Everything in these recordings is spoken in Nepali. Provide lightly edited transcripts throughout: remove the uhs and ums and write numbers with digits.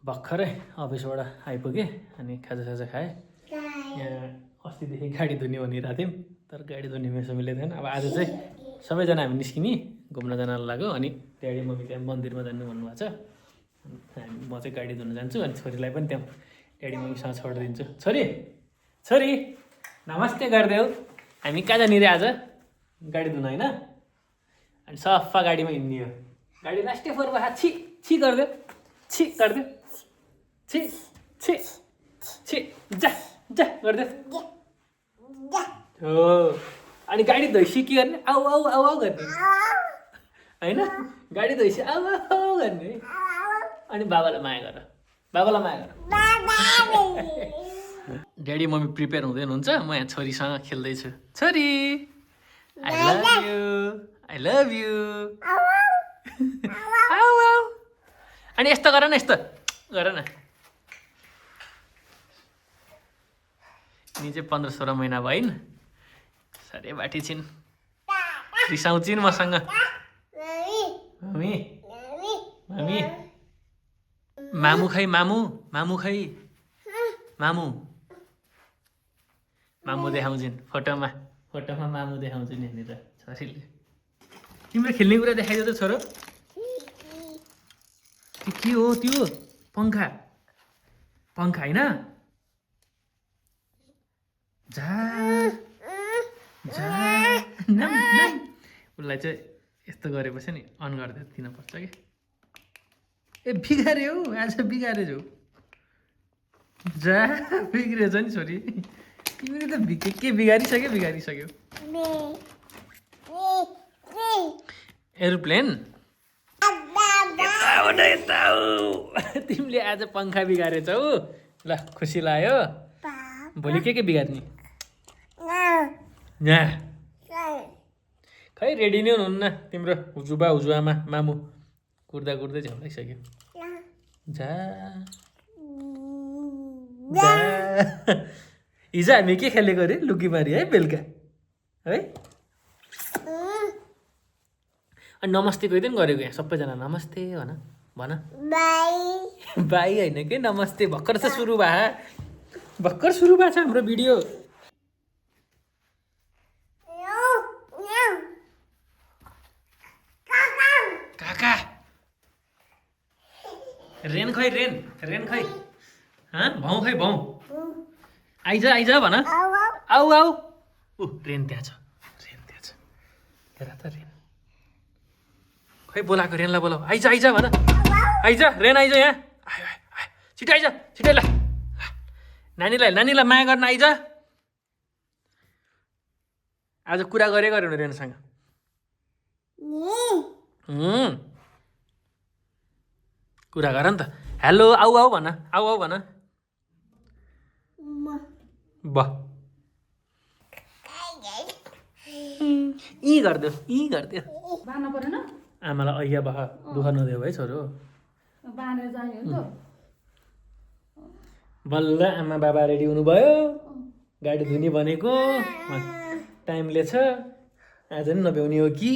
भर्खरै अफिसबाट आइपुगेँ अनि खाजा खाएँ। यहाँ अस्तिदेखि गाडी धुने भनिरहेको थियौँ तर गाडी धुने मेसो मिलेको थिएन। अब आज चाहिँ सबैजना हामी निस्किने घुम्न जान लाग्यो अनि ड्याडी मम्मी त्यहाँ मन्दिरमा जानु भन्नुभएको छ। म चाहिँ गाडी धुन जान्छु अनि छोरीलाई पनि त्यहाँ ड्याडी मम्मीसँग छोडिदिन्छु। छोरी छोरी नमस्ते गरिदेऊ। हामी कहाँ जाने रे आज? गाडी धुन होइन? अनि सफा गाडीमा हिँड्ने हो। गाडी लास्टै फोरमा छि छि गरिदेऊ, छि गरिदेऊ, छि छि छि जा जा गरिदेऊ। हो अनि गाडी धोइसी के गर्ने? आउ आउ आउ आउ गर्ने होइन? गाडी धोइसी आउ आउ गर्ने अनि बाबालाई माया गर, बाबालाई माया गर। ड्याडी मम्मी प्रिपेयर हुँदै हुनुहुन्छ, म यहाँ छोरीसँग खेल्दैछु। छोरी I love you, I love you. आउ आउ अनि यस्तो गर न, यस्तो गर न। यिनी चाहिँ 15-16 महिना भइन्, साह्रै बाठी छिन्, रिसाउँछिन् मसँग। मम्मी मम्मी मामु खै, मामु मामु खै, मामु मामु देखाउँछिन् फोटोमा, फोटोमा मामु देखाउँछिन् यहाँनिर छोरीले। तिम्रो खेल्ने कुरा देखाइदियो त छोरो। के हो त्यो? पङ्खा, पङ्खा होइन? झा झा नाम नाम। उसलाई चाहिँ यस्तो गरेपछि नि अन गरिदिएर दिनुपर्छ कि। ए बिगाऱ्यो हौ, आज बिगाऱ्यो जा, बिग्रिएछ नि छोरी। तिमीले त के बिगारिसक्यो बिगारिसक्यो। एरोप्लेन यता हो। तिमीले आज पङ्खा बिगारेछौ। ल खुसी लाग्यो। भोलि के बिगार्ने? यहाँ खै रेडी नै हुनुहुन्न तिम्रो हुजुवामा मामु। कुर्दा कुर्दै झ्याउलाइसक्यो। जा हिजो हामी के खेलेको अरे? लुकीमारी है बेलुका है। अनि नमस्ते कहिदिन गरेको यहाँ सबैजना। नमस्ते भन भन। बाई बाई होइन कि नमस्ते। भर्खर चाहिँ सुरु भयो, भर्खर सुरु भएको छ हाम्रो भिडियो। काका रेन खै, रेन रेन खै, भाउ खै भाउ। आइज आइज भन। आऊ आऊ। ऊ रेन त्यहाँ छ, रेन त्यहाँ छ। हेर त रेन खै बोलाएको। रेनलाई बोलाऊ। आइज आइज भन। आइज रेन, आइज यहाँ। आयो आयो छिटो आइज, छिटै। ल नानीलाई नानीलाई माया गर्न आइज। आज कुरा गरे गऱ्यो भने रेनसँग। कुरा गर नि त। हेलो आऊ आऊ भन, आऊ आऊ भन। ब यी गरिदेऊ, यी गरिदेऊ। आमालाई अहिया बहा दुःख नदेऊ है छोरो। बल्ल आमा बाबा रेडी हुनुभयो। गाडी धुने भनेको टाइमले छ। आज नि नभ्याउने हो कि?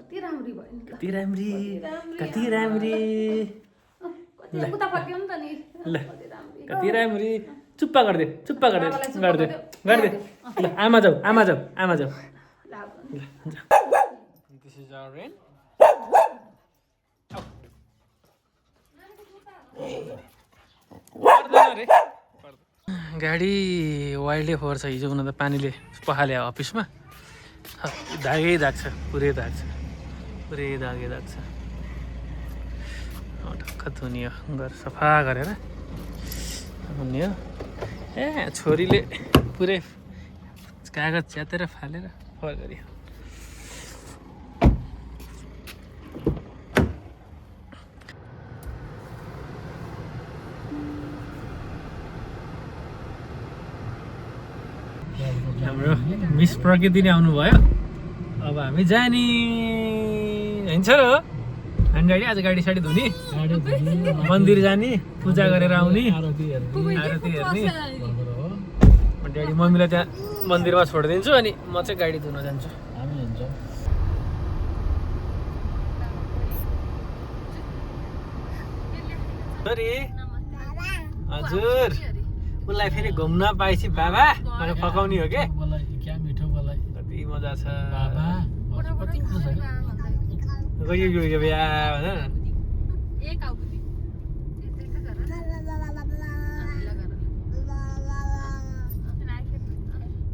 कति राम्री, कति राम्री। ल कति राम्री। चुप्पा गरिदे, चुप्पा गरिदे, गरिदे गरिदे। ल आमा जाऊ, आमा जाऊ, आमा जाऊ। This is our rain. गाडी वाइल्डै फोहोर छ। हिजो हुन त पानीले पखाल्यो अफिसमा। धागै दाग छ, पुरै दाग छ, पुरै दागै दाग छ। ढक्क धुने हो, घर सफा गरेर धुने हो। ए छोरीले पुरै कागज च्यातेर फालेर फोहोर गऱ्यो। हाम्रो मिस प्रकृति नै आउनुभयो। अब हामी जाने होइन र? हामी गाडी आज गाडी साडी धुने, मन्दिर जाने, पूजा गरेर आउने, आरती हेर्ने। ड्याडी मम्मीलाई त्यहाँ मन्दिरमा छोडिदिन्छु अनि म चाहिँ गाडी धुन जान्छु। हामी हुन्छ छोरी हजुर उसलाई फेरि घुम्न पाएपछि बाबा भनेर फकाउने हो के क्या मिठो बोलाइ कति मजा छ बाबा कति मिठो छ गयो बिहा भन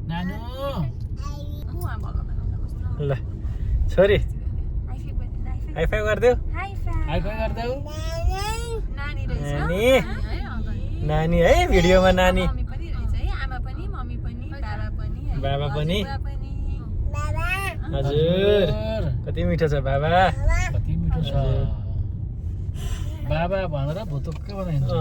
नानु ल छोरी हाई फाइभ गरिदेऊ हाई फाइ गर्देऊ नानी नानी है भिडियोमा नानी बाबा पनि हजुर कति मिठो छ बाबा कति मिठो छ बाबा भनेर भुतुक्कै बनाइन्छ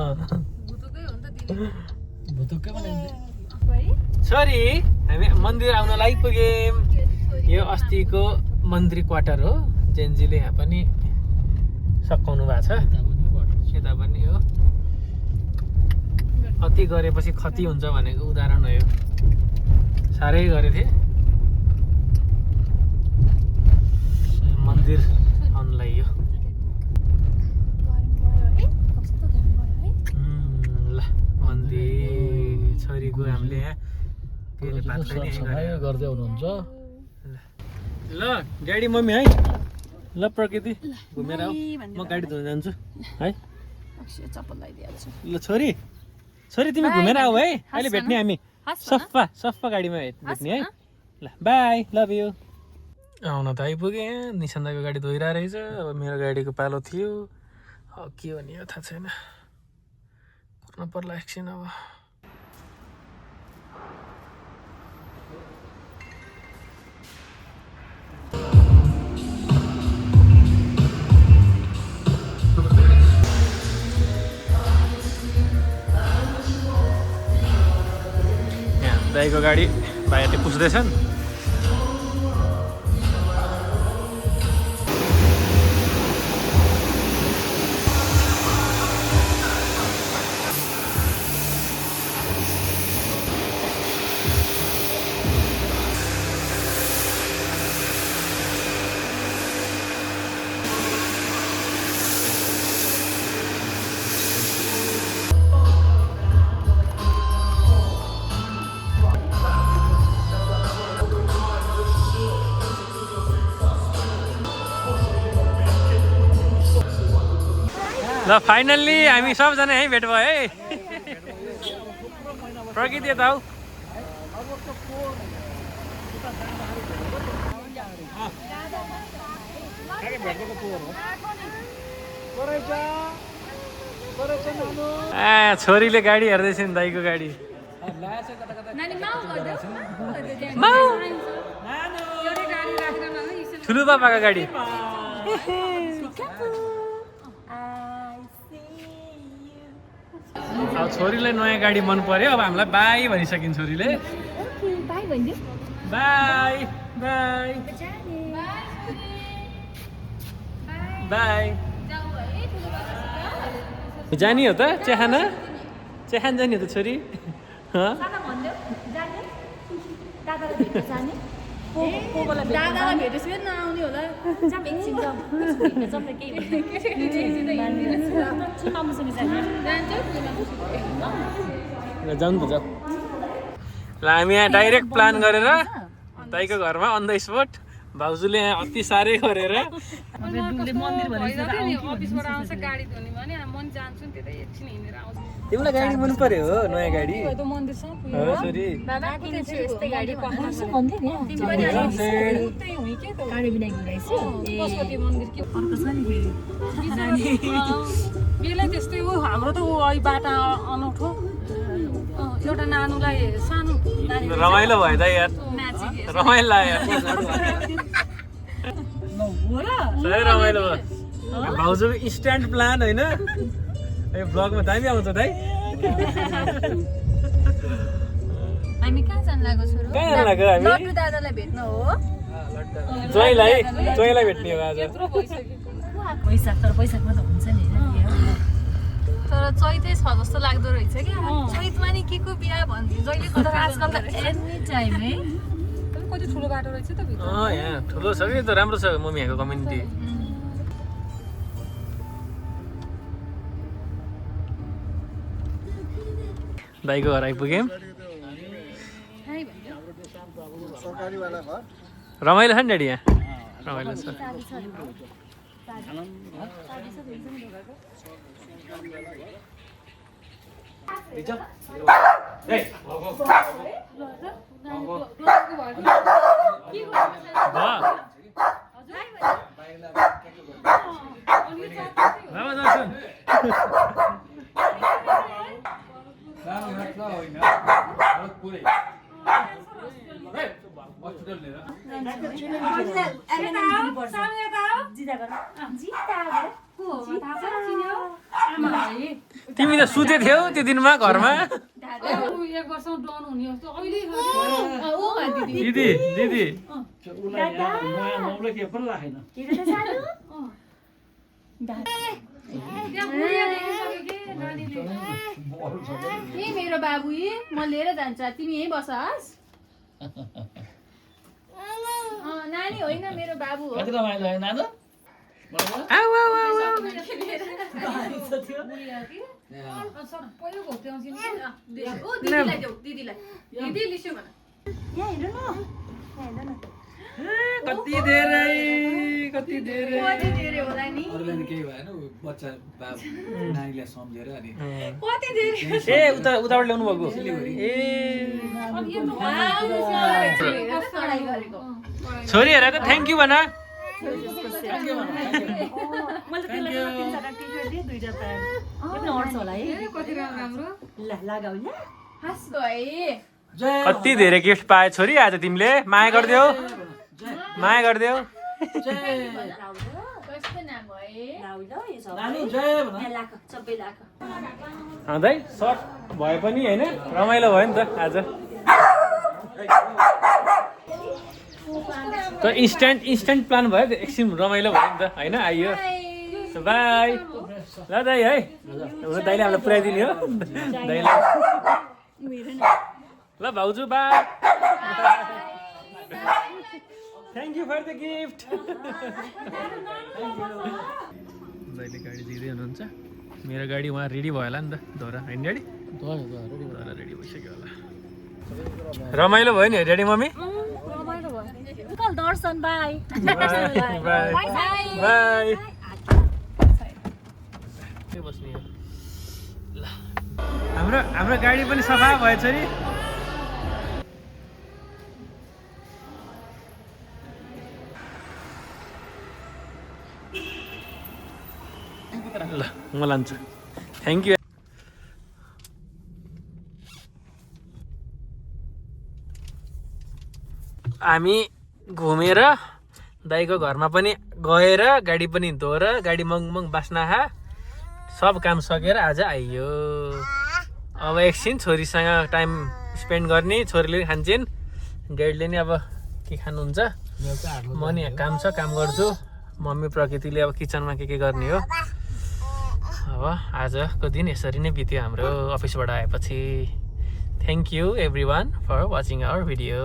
भुतुक्कै बनाइन्छ छोरी हामी मन्दिर आउन लागिपुग्यौँ यो अस्तिको मन्त्री क्वार्टर हो जेनजीले यहाँ पनि सघाउनु भएको छ यता पनि हो अति गरेपछि खती हुन्छ भनेको उदाहरण हो यो साह्रै गरेको थिएँ मन्दिर आउनलाई यो ल मन्दिर छोरीको हामीले यहाँ गर्दै हुनुहुन्छ ल ड्याडी मम्मी है ल प्रकृति घुमेर आऊ म गाडी धुन जान्छु है ल छोरी छोरी तिमी घुमेर आऊ है अहिले भेट्ने हामी सफा गाडीमा भेट्ने है ल बाई लभ यु आउन त आइपुगेँ निशान्ताको गाडी धोइरहेको रहेछ अब मेरो गाडीको पालो थियो के हो नि यो थाहा छैन कुर्न पर्ला एकछिन अब दाइको गाडी भाइहरूले पुस्दैछन् ल फाइनल्ली हामी सबजना यहीँ भेट भयो है प्रकृति यता आऊ छोरीले गाडी हेर्दैछ नि दाइको गाडी ठुलो बाबाको गाडी अब छोरीलाई नयाँ गाडी मन पर्यो अब हामीलाई बाई भनिसकिन् छोरीले बाई बाई बाई जाने हो त चेहाना चेहान जाने हो त छोरी दादालाई भेटेपछि नआउने होला जाउँ त जाऊ ल हामी यहाँ डाइरेक्ट प्लान गरेर दाइको घरमा अन द स्पोट भाउजूले यहाँ अति साह्रै गरेर तिमीलाई गाडी मन पर्यो हो नयाँ गाडी छोरी त्यस्तै हो हाम्रो त बाटा अनौठो एउटा नानुलाई सानो रमाइलो भयो त यार रमाइलो लाग्यो साह्रै रमाइलो भयो भाउजूको इन्स्ट्यान्ट प्लान होइन ए ब्लगमा दामी आउँछ दाइ हामी कहाँ जान लाग्यो छोरो कहाँ जान लाग्यो हामी लड्डु दादालाई भेट्न हो ज्वाइँलाई भेट्ने हो आज पैसामा त हुन्छ नि तर चैतै छ जस्तो लाग्दो रहेछ कि चैतमा नि के को बिहा भन्थ्यो जहिले कता आजकल त एनी टाइम है कति ठुलो बाटो रहेछ त भित्र यहाँ ठुलो छ कि त राम्रो छ मम्मीहरूको कम्युनिटी दाइको घर आइपुग्यौँ रमाइलो छ नि ड्याडी यहाँ रमाइलो छ तिमी त सुते थियौ त्यो दिनमा घरमा दिदी दिदी मेरो बाबु म लिएर जान्छ तिमी यही बसोस् नानी होइन मेरो बाबु हो कति रमाइलो है नानु कति धेरै होला नि अरूलाई केही भएन बच्चा नानीलाई सम्झेर अनि कति धेरै ए उताबाट ल्याउनु भएको छोरी हेर त थ्याङ्क यू भन कति धेरै गिफ्ट पाए छोरी आज तिमीले माया गरिदेऊ माया गरिदेऊ दाइ सर्ट भए पनि होइन रमाइलो भयो नि त आज त इन्स्ट्यान्ट प्लान भयो एकछिन रमाइलो भयो नि त होइन आइयो बाई ल दाइ है दाइले हामीलाई पुऱ्याइदिने हो दाइलाई ल भाउजू बाई thank you for the gift दाइले गाडी दिँदै हुनुहुन्छ मेरो गाडी उहाँ रेडी भयो होला नि त दोहोरा होइन ड्याडी दोहोरा रेडी भइसक्यो होला रमाइलो भयो नि daddy mummy Darshan by by बस्ने हो ल हाम्रो गाडी पनि सफा भएछ नि ल म लान्छु थ्याङ्क यू हामी घुमेर दाइको घरमा पनि गएर गाडी पनि धोएर गाडी मङ बास्ना सब काम सकेर आज आइयो अब एकछिन छोरीसँग टाइम स्पेन्ड गर्ने छोरीले खान्छन् ड्याडीले नि अब के खानुहुन्छ म नि यहाँ काम छ काम गर्छु मम्मी प्रकृतिले अब किचनमा के गर्ने हो अब आजको दिन यसरी नै बित्यो हाम्रो अफिसबाट आएपछि thank you everyone for watching our video